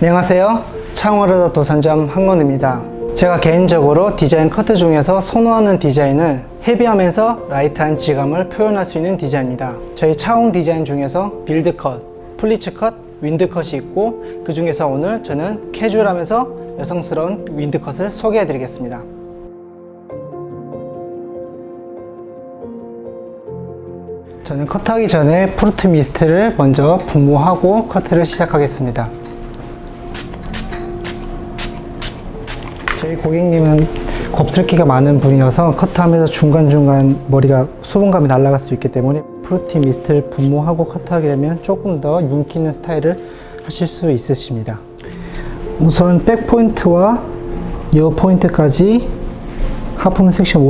안녕하세요. 창원로더 도산점 한건우입니다. 제가 개인적으로 디자인 커트 중에서 선호하는 디자인은 헤비하면서 라이트한 질감을 표현할 수 있는 디자인입니다. 저희 차홍 디자인 중에서 빌드 컷, 플리츠 컷, 윈드 컷이 있고 그 중에서 오늘 저는 캐주얼하면서 여성스러운 윈드 컷을 소개해 드리겠습니다. 저는 컷하기 전에 프루트 미스트를 먼저 분무하고 커트를 시작하겠습니다. 저희 고객님은 곱슬기가 많은 분이어서 커트하면서 중간중간 머리가 수분감이 날아갈 수 있기 때문에 프루티 미스트를 분무하고 커트하게 되면 조금 더 윤기 있는 스타일을 하실 수 있으십니다. 우선 백포인트와 이어 포인트까지 하품 섹션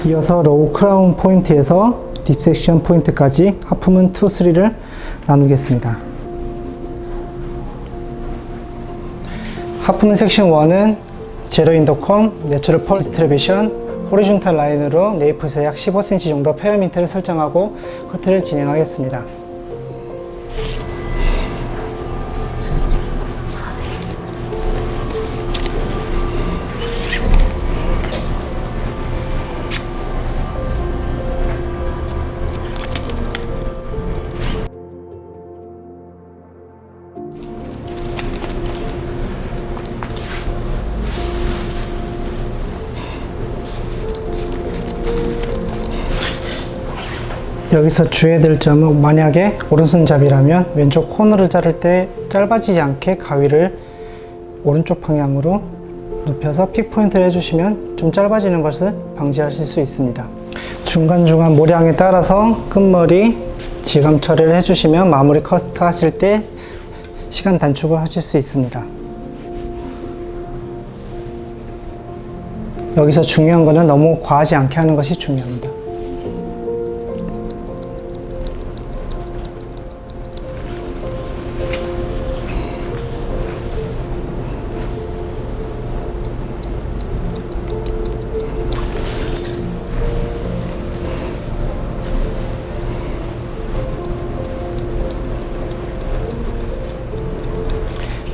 1, 이어서 로우 크라운 포인트에서 립 섹션 포인트까지 하품은 2, 3를 나누겠습니다. 하품 섹션 1은 제로 인더컴, 내추럴 펄 디스트리뷰션, 호리존탈 라인으로 네이프에서 약 15cm 정도 페어민트를 설정하고 커트를 진행하겠습니다. 여기서 주의해야 될 점은 만약에 오른손잡이라면 왼쪽 코너를 자를 때 짧아지지 않게 가위를 오른쪽 방향으로 눕혀서 픽 포인트를 해주시면 좀 짧아지는 것을 방지하실 수 있습니다. 중간중간 모량에 따라서 끝머리 질감 처리를 해주시면 마무리 커트 하실 때 시간 단축을 하실 수 있습니다. 여기서 중요한 거는 너무 과하지 않게 하는 것이 중요합니다.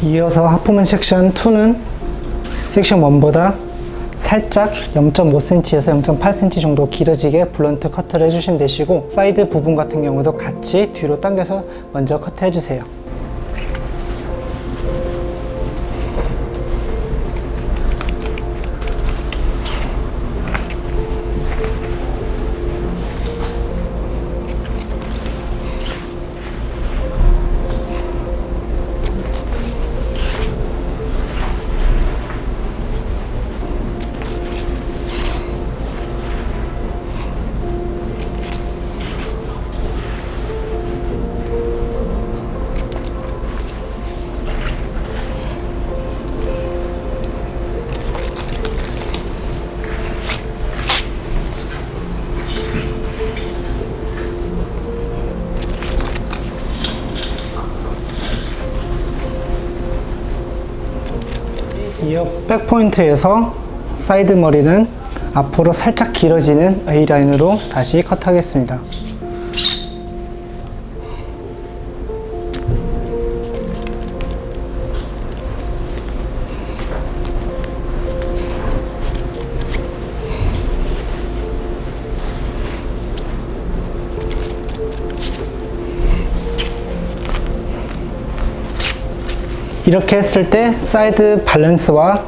이어서 하프문 섹션 2는 섹션 1보다 살짝 0.5cm에서 0.8cm 정도 길어지게 블런트 커트를 해주시면 되시고 사이드 부분 같은 경우도 같이 뒤로 당겨서 먼저 커트해 주세요. 이어 백포인트에서 사이드 머리는 앞으로 살짝 길어지는 A라인으로 다시 컷하겠습니다. 이렇게 했을 때 사이드 밸런스와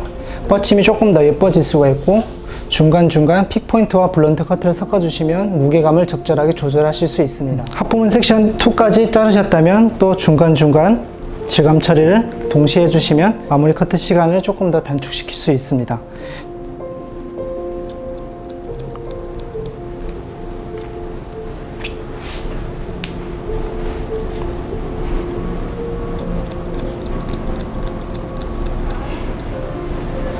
뻗침이 조금 더 예뻐질 수가 있고 중간중간 픽 포인트와 블런트 커트를 섞어주시면 무게감을 적절하게 조절하실 수 있습니다. 하프문 섹션 2까지 자르셨다면 또 중간중간 질감 처리를 동시에 해주시면 마무리 커트 시간을 조금 더 단축시킬 수 있습니다.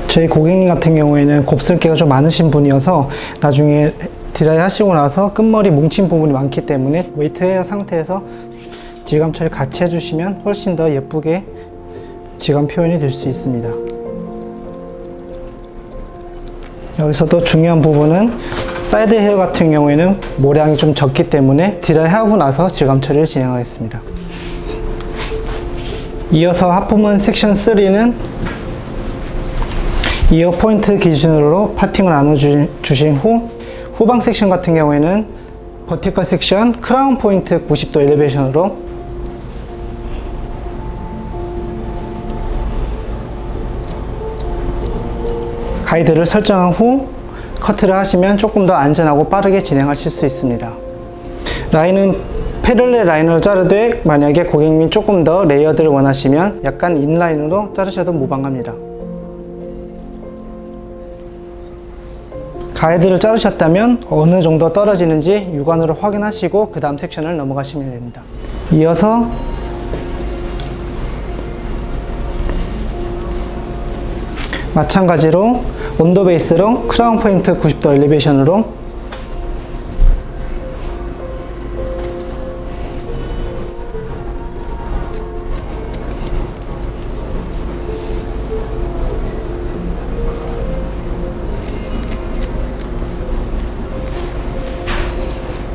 저희 고객님 같은 경우에는 곱슬기가 좀 많으신 분이어서 나중에 드라이 하시고 나서 끝머리 뭉친 부분이 많기 때문에 웨이트 헤어 상태에서 질감 처리 같이 해주시면 훨씬 더 예쁘게 질감 표현이 될 수 있습니다. 여기서도 중요한 부분은 사이드 헤어 같은 경우에는 모량이 좀 적기 때문에 드라이 하고 나서 질감 처리를 진행하겠습니다. 이어서 하프문 섹션 3는 이어 포인트 기준으로 파팅을 나눠 주신 후 후방 섹션 같은 경우에는 버티컬 섹션 크라운 포인트 90도 엘리베이션으로 가이드를 설정한 후 커트를 하시면 조금 더 안전하고 빠르게 진행하실 수 있습니다. 라인은 패럴렐 라인으로 자르되 만약에 고객님이 조금 더 레이어드를 원하시면 약간 인라인으로 자르셔도 무방합니다. 가이드를 자르셨다면 어느 정도 떨어지는지 육안으로 확인하시고 그 다음 섹션을 넘어가시면 됩니다. 이어서 마찬가지로 온도 베이스로 크라운 포인트 90도 엘리베이션으로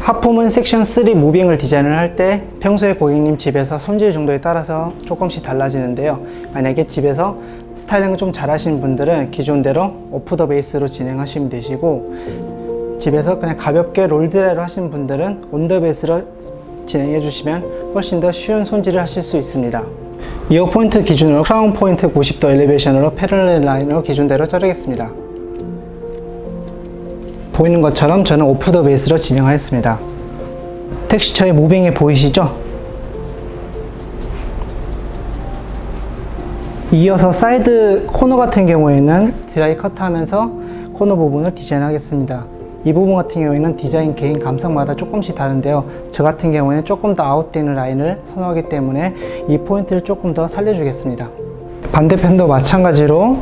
하프문 섹션 3 무빙을 디자인을 할 때 평소에 고객님 집에서 손질 정도에 따라서 조금씩 달라지는데요. 만약에 집에서 스타일링을 좀 잘하시는 분들은 기존대로 오프 더 베이스로 진행하시면 되시고, 집에서 그냥 가볍게 롤드라이로 하시는 분들은 온 더 베이스로 진행해 주시면 훨씬 더 쉬운 손질을 하실 수 있습니다. 이어 포인트 기준으로 크라운 포인트 90도 엘리베이션으로 패럴렐 라인으로 기준대로 자르겠습니다. 보이는 것처럼 저는 오프 더 베이스로 진행하였습니다. 텍스처의 무빙이 보이시죠? 이어서 사이드 코너 같은 경우에는 드라이 커트 하면서 코너 부분을 디자인하겠습니다. 이 부분 같은 경우에는 디자인 개인 감성마다 조금씩 다른데요. 저 같은 경우에는 조금 더 아웃되는 라인을 선호하기 때문에 이 포인트를 조금 더 살려주겠습니다. 반대편도 마찬가지로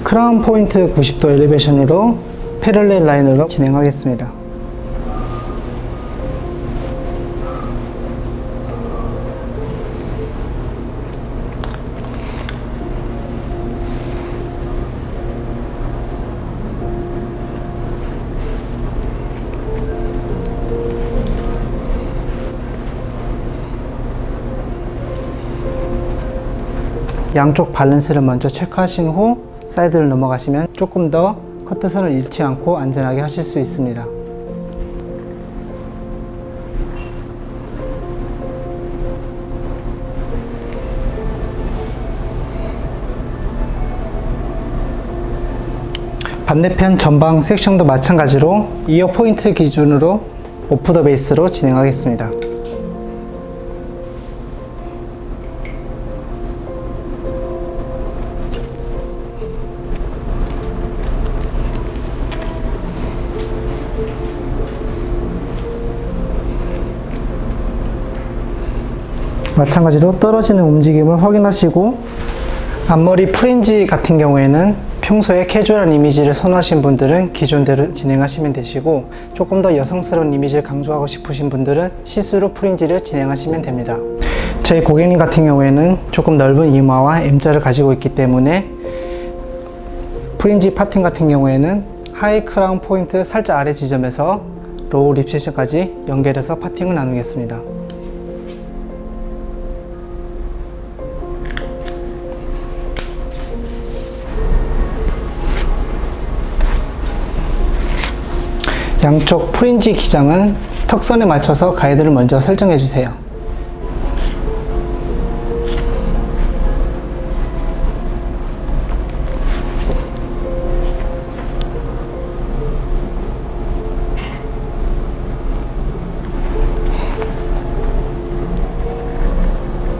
크라운 포인트 90도 엘리베이션으로 패럴렐 라인으로 진행하겠습니다. 양쪽 밸런스를 먼저 체크하신 후 사이드를 넘어가시면 조금 더 커트선을 잃지 않고 안전하게 하실 수 있습니다. 반대편 전방 섹션도 마찬가지로 이어 포인트 기준으로 오프 더 베이스로 진행하겠습니다. 마찬가지로 떨어지는 움직임을 확인하시고, 앞머리 프린지 같은 경우에는 평소에 캐주얼한 이미지를 선호하신 분들은 기존대로 진행하시면 되시고, 조금 더 여성스러운 이미지를 강조하고 싶으신 분들은 시스루 프린지를 진행하시면 됩니다. 저희 고객님 같은 경우에는 조금 넓은 이마와 M자를 가지고 있기 때문에 프린지 파팅 같은 경우에는 하이 크라운 포인트 살짝 아래 지점에서 로우 립 섹션까지 연결해서 파팅을 나누겠습니다. 양쪽 프린지 기장은 턱선에 맞춰서 가이드를 먼저 설정해 주세요.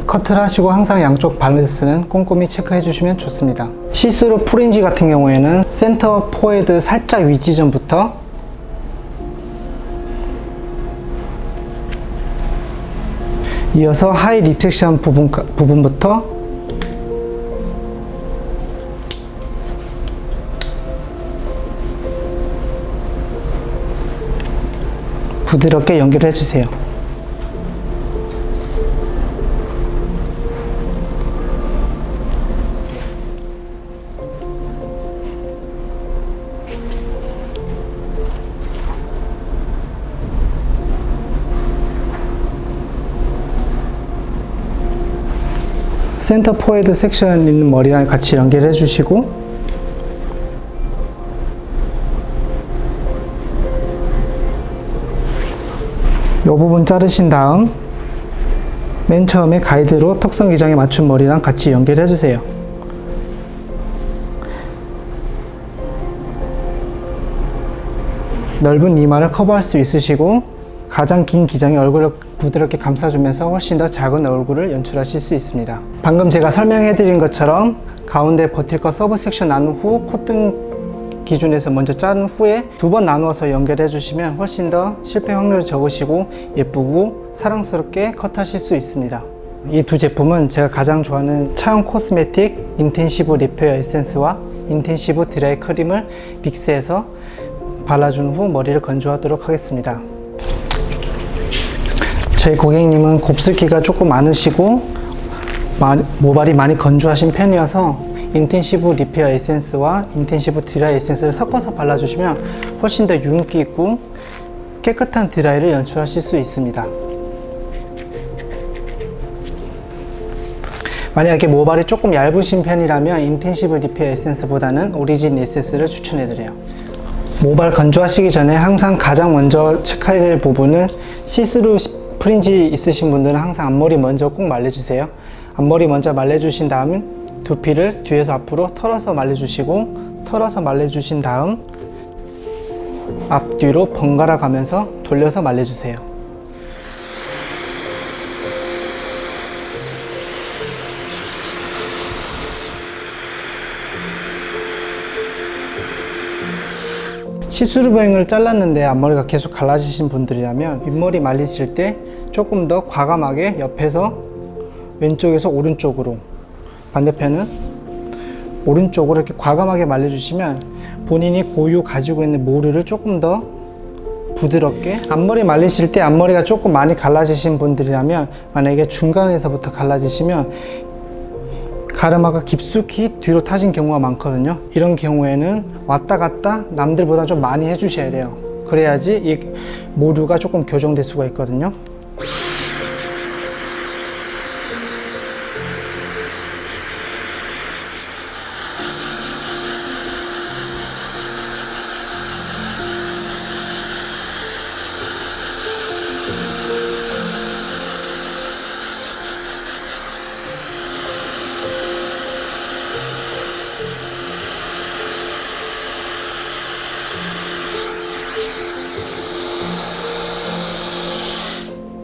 커트를 하시고 항상 양쪽 밸런스는 꼼꼼히 체크해 주시면 좋습니다. 시스루 프린지 같은 경우에는 센터 포헤드 살짝 위 지점부터 이어서 하이 립 섹션 부분부터 부드럽게 연결해 주세요. 센터 포헤드 섹션 있는 머리랑 같이 연결해 주시고, 이 부분 자르신 다음 맨 처음에 가이드로 턱선 기장에 맞춘 머리랑 같이 연결해 주세요. 넓은 이마를 커버할 수 있으시고, 가장 긴 기장에 얼굴을 부드럽게 감싸주면서 훨씬 더 작은 얼굴을 연출하실 수 있습니다. 방금 제가 설명해 드린 것처럼 가운데 버틸과 서브 섹션 나눈 후 콧등 기준에서 먼저 자른 후에 두 번 나누어서 연결해 주시면 훨씬 더 실패 확률이 적으시고 예쁘고 사랑스럽게 컷하실 수 있습니다. 이 두 제품은 제가 가장 좋아하는 차영 코스메틱 인텐시브 리페어 에센스와 인텐시브 드라이 크림을 믹스해서 발라준 후 머리를 건조하도록 하겠습니다. 저희 고객님은 곱슬기가 조금 많으시고 모발이 많이 건조하신 편이어서 인텐시브 리페어 에센스와 인텐시브 드라이 에센스를 섞어서 발라주시면 훨씬 더 유분기 있고 깨끗한 드라이를 연출하실 수 있습니다. 만약에 모발이 조금 얇으신 편이라면 인텐시브 리페어 에센스보다는 오리진 에센스를 추천해드려요. 모발 건조하시기 전에 항상 가장 먼저 체크해야 될 부분은 시스루 프린지 있으신 분들은 항상 앞머리 먼저 꼭 말려주세요. 앞머리 먼저 말려주신 다음 두피를 뒤에서 앞으로 털어서 말려주시고, 털어서 말려주신 다음 앞뒤로 번갈아 가면서 돌려서 말려주세요. 시스루뱅을 잘랐는데 앞머리가 계속 갈라지신 분들이라면 윗머리 말리실 때 조금 더 과감하게 옆에서 왼쪽에서 오른쪽으로, 반대편은 오른쪽으로 이렇게 과감하게 말려주시면 본인이 고유 가지고 있는 모르를 조금 더 부드럽게, 앞머리 말리실 때 앞머리가 조금 많이 갈라지신 분들이라면 만약에 중간에서부터 갈라지시면 가르마가 깊숙이 뒤로 타진 경우가 많거든요. 이런 경우에는 왔다 갔다 남들보다 좀 많이 해주셔야 돼요. 그래야지 이 모루가 조금 교정될 수가 있거든요.